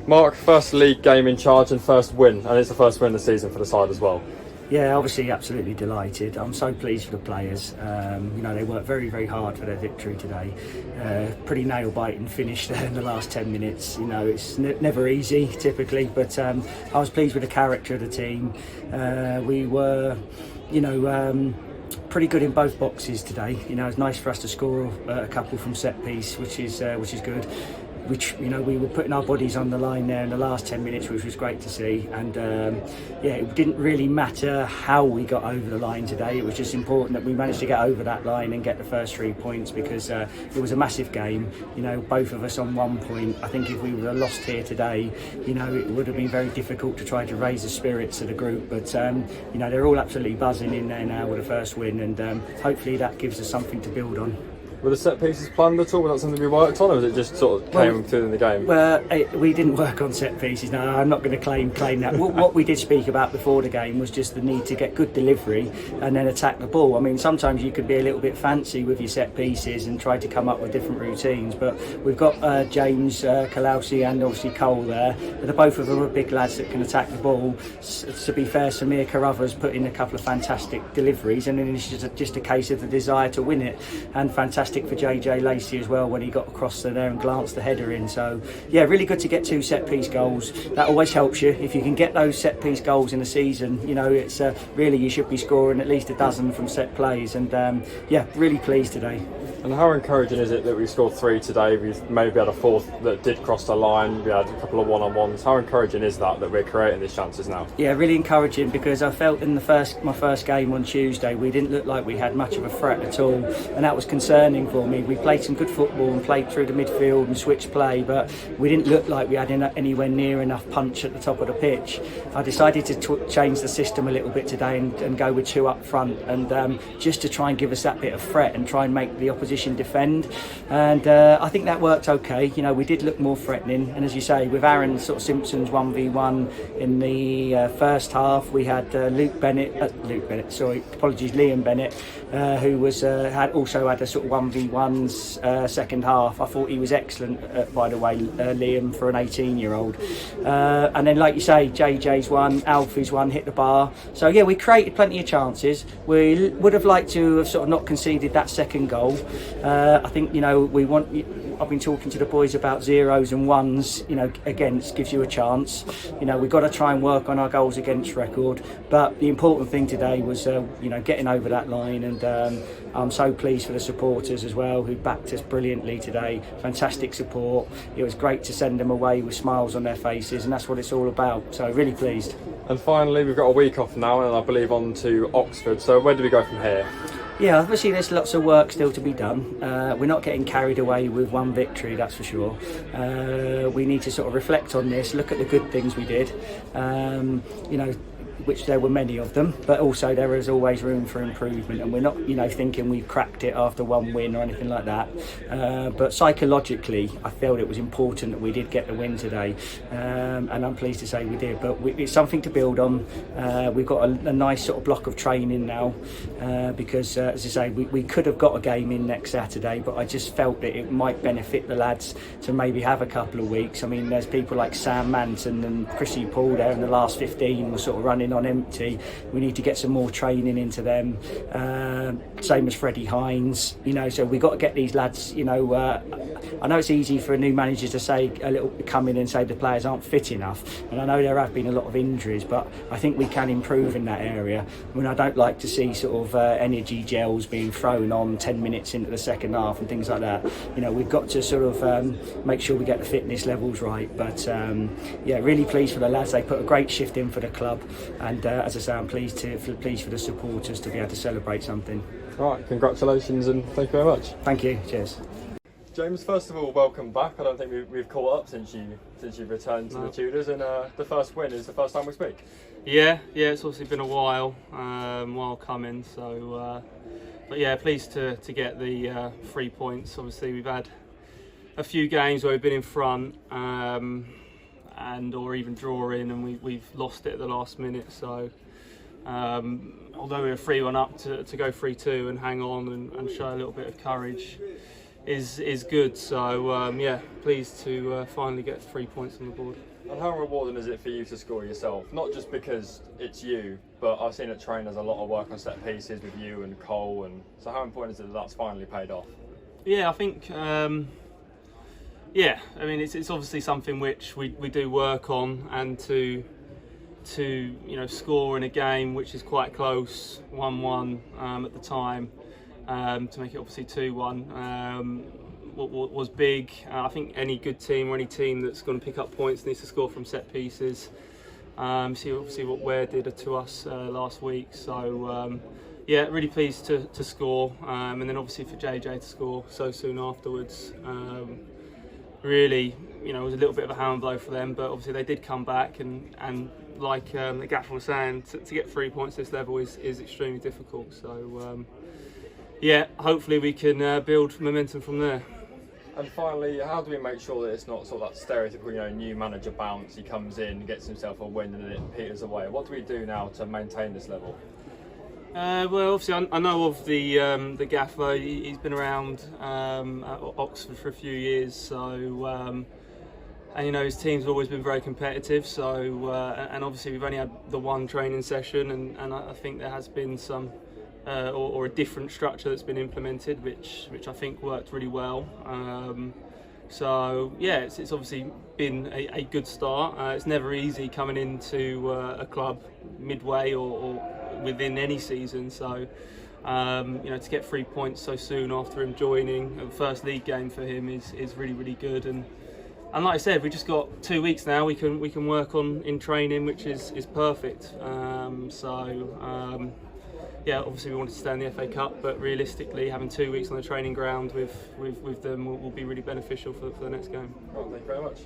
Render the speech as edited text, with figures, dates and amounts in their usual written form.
Mark, first league game in charge and first win, and it's the first win of the season for the side as well. Yeah, obviously absolutely delighted. I'm so pleased for the players. They worked very, very hard for their victory today. Pretty nail-biting finish there in the last 10 minutes. It's never easy typically, but I was pleased with the character of the team. We were, pretty good in both boxes today. It's nice for us to score a couple from set piece, which is good. We were putting our bodies on the line there in the last 10 minutes, which was great to see. And it didn't really matter how we got over the line today. It was just important that we managed to get over that line and get the first 3 points, because it was a massive game. Both of us on 1 point. I think if we would have lost here today, it would have been very difficult to try to raise the spirits of the group. But they're all absolutely buzzing in there now with the first win, and hopefully that gives us something to build on. Were the set pieces planned at all? Was that something we worked on, or was it just sort of came through in the game? Well, we didn't work on set pieces. No, I'm not going to claim that. What we did speak about before the game was just the need to get good delivery and then attack the ball. I mean, sometimes you could be a little bit fancy with your set pieces and try to come up with different routines. But we've got James Kaloczi and obviously Cole there. But the both of them are big lads that can attack the ball. To be fair, Samir Carruthers put in a couple of fantastic deliveries, and then it's just a case of the desire to win it. And fantastic for JJ Lacey as well when he got across there and glanced the header in. So yeah, really good to get 2 set piece goals. That always helps you if you can get those set piece goals in a season. It's really, you should be scoring at least a dozen from set plays, and really pleased today. And how encouraging is it that we scored 3 today? We've maybe had a 4th that did cross the line. We had a couple of one-on-ones. How encouraging is that we're creating these chances now? Yeah, really encouraging, because I felt in my first game on Tuesday we didn't look like we had much of a threat at all, and that was concerning for me. We played some good football and played through the midfield and switched play, but we didn't look like we had anywhere near enough punch at the top of the pitch. I decided to change the system a little bit today and go with 2 up front, and just to try and give us that bit of threat and try and make the opposition defend. And I think that worked okay. We did look more threatening, and as you say, with Aaron Simpson's 1v1 in the first half, we had Liam Bennett, who was also had a sort of 1v1's second half. I thought he was excellent, by the way, Liam, for an 18-year-old. And then, like you say, JJ's one, Alfie's one hit the bar. So yeah, we created plenty of chances. We would have liked to have sort of not conceded that second goal. I think I've been talking to the boys about 0s and 1s. Again, it gives you a chance. We've got to try and work on our goals against record. But the important thing today was getting over that line, and I'm so pleased for the supporters as well, who backed us brilliantly today. Fantastic support. It was great to send them away with smiles on their faces, and that's what it's all about. So really pleased. And finally, we've got a week off now, and I believe on to Oxford. So where do we go from here? Yeah, obviously there's lots of work still to be done. We're not getting carried away with one victory, that's for sure. We need to sort of reflect on this, look at the good things we did. Which there were many of them, but also there is always room for improvement, and we're not thinking we've cracked it after one win or anything like that, but psychologically I felt it was important that we did get the win today, and I'm pleased to say we did. But it's something to build on. We've got a nice sort of block of training now, because as I say, we could have got a game in next Saturday, but I just felt that it might benefit the lads to maybe have a couple of weeks. I mean, there's people like Sam Manson and Chrissy Paul there in the last 15 were sort of running on empty. We need to get some more training into them, same as Freddie Hines, so we've got to get these lads, I know it's easy for a new manager to say come in and say the players aren't fit enough, and I know there have been a lot of injuries, but I think we can improve in that area. I mean, I don't like to see sort of energy gels being thrown on 10 minutes into the second half and things like that. We've got to sort of make sure we get the fitness levels right, but really pleased for the lads. They put a great shift in for the club, and as I say, I'm pleased for the supporters to be able to celebrate something. All right, congratulations and thank you very much. Thank you. Cheers. James, first of all, welcome back. I don't think we've caught up since you've returned to the Tudors, and the first win is the first time we speak. Yeah, it's obviously been a while coming. So, but yeah, pleased to get the 3 points. Obviously, we've had a few games where we've been in front, or even drawing, and we've lost it at the last minute. So although we were 3-1 up, to go 3-2 and hang on and show a little bit of courage is good. So yeah, pleased to finally get 3 points on the board. And how rewarding is it for you to score yourself? Not just because it's you, but I've seen at training there's a lot of work on set pieces with you and Cole, and so how important is it that that's finally paid off? Yeah, I think yeah, I mean it's obviously something which we do work on, and to score in a game which is quite close, 1-1 at the time, to make it obviously 2-1 was big. I think any good team or any team that's going to pick up points needs to score from set pieces. See obviously what Ware did to us last week. So yeah, really pleased to score, and then obviously for JJ to score so soon afterwards. Really, it was a little bit of a hand blow for them, but obviously they did come back, and like the gaffer was saying, to get 3 points this level is extremely difficult. So yeah, hopefully we can build momentum from there. And finally, how do we make sure that it's not sort of that stereotypical, new manager bounce? He comes in, gets himself a win, and then it peters away. What do we do now to maintain this level? Well, obviously, I know of the gaffer. He's been around at Oxford for a few years, so and his team's always been very competitive. So and obviously we've only had the one training session, and I think there has been some. Or a different structure that's been implemented, which I think worked really well. So yeah, it's obviously been a good start. It's never easy coming into a club midway or within any season. So to get 3 points so soon after him joining, the first league game for him is really good. And like I said, we just got 2 weeks now. We can work on in training, which is perfect. Yeah, obviously we wanted to stay in the FA Cup, but realistically, having 2 weeks on the training ground with them will be really beneficial for the next game. Well, thank you very much.